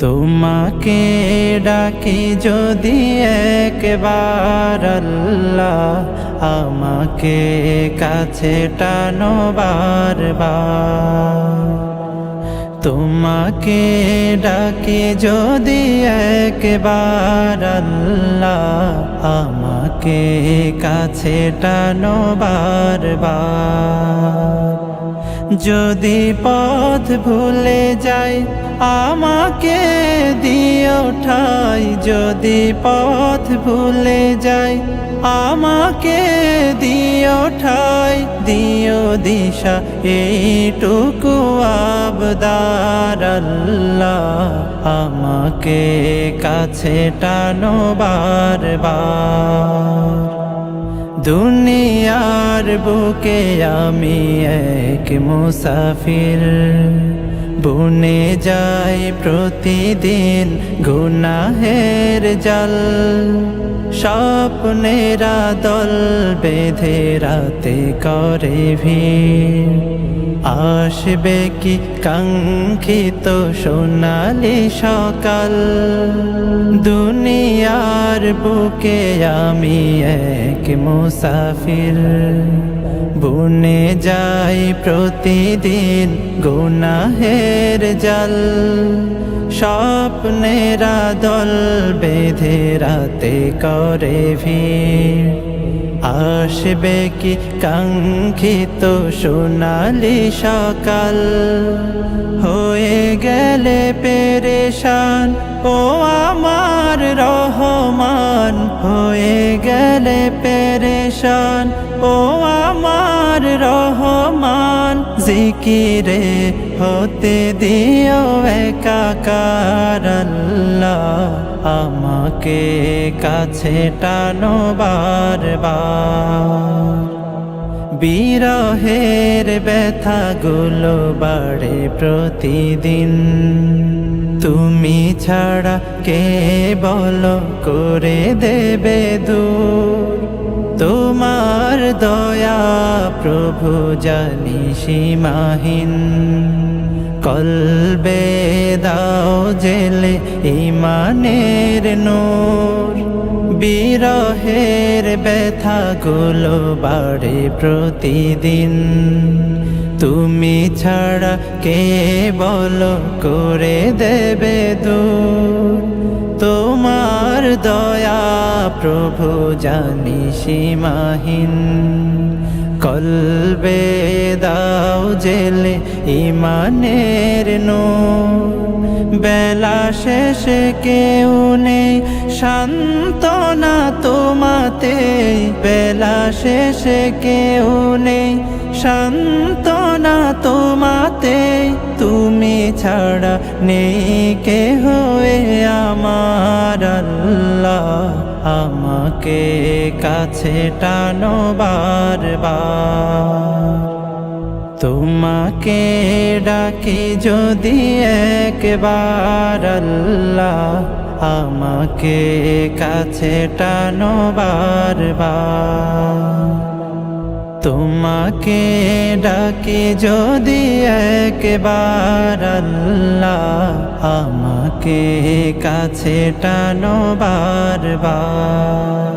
তোমাকে ডাকি যদি একবার আল্লাহ, আমাকে কাছে টানো বারবার। তোমাকে ডাকি যদি একবার আল্লাহ, আমাকে কাছে টানো বারবার। যদি পথ ভুলে যাই আমাকে দিও ঠাই, যদি পথ ভুলে যাই আমাকে দিও ঠাই, দিও দিশা এইটুকু আবদার আল্লাহ, আমাকে কাছে টানো বারবার। দুনিয়ার বুকে আমি এক মুসাফির, বুনে যাই প্রতিদিন গুনাহের জাল। স্বপ্নেরা দল বেঁধে রাতে করে ভিড়, আসবে কি কাঙ্ক্ষিত সোনালি সকাল। দুনিয়ার বুকে আমি এক মুসাফির, বুনে যাই প্রতিদিন গুনাহের জাল। স্বপ্নেরা দল বেঁধে রাতে করে ভিড়, আসবে কি কাঙ্ক্ষিত সোনালি সকাল। হয়ে গেলে পেরেশান ও আমার রহমান, হয়ে গেলে পেরেশান ও আমার রহমান। জিকিরে হতে দিও একাকার আল্লাহ, আমাকে কাছে টানো বারবার। বিরহের ব্যথাগুলো বাড়ে প্রতিদিন, তুমি ছাড়া কে বলো করে দেবে দূর। তোমার দয়া প্রভু জানি সীমাহীন, কলবে দাও জেলে ঈমানের নূর। বিরহের ব্যথাগুলো বাড়ে প্রতিদিন, তুমি ছাড়া কে বলো করে দেবে দূর। তোমার দয়া প্রভু জানি সীমাহীন, কলবে দাও জেলে ঈমানের নূর। বেলা শেষে কেউ নেই সান্ত্বনা তোমাতে, বেলা শেষে কেউ নেই সান্ত্বনা তোমাতে। তুমি ছাড়া নেই কেহ আমার আল্লাহ, আমাকে কাছে টানো বারবার। তোমাকে ডাকি যদি একবার আল্লাহ, আমাকে কাছে টানো বারবার। তোমাকে ডাকি যদি একবার আল্লাহ, আমাকে কাছে টানো বারবার।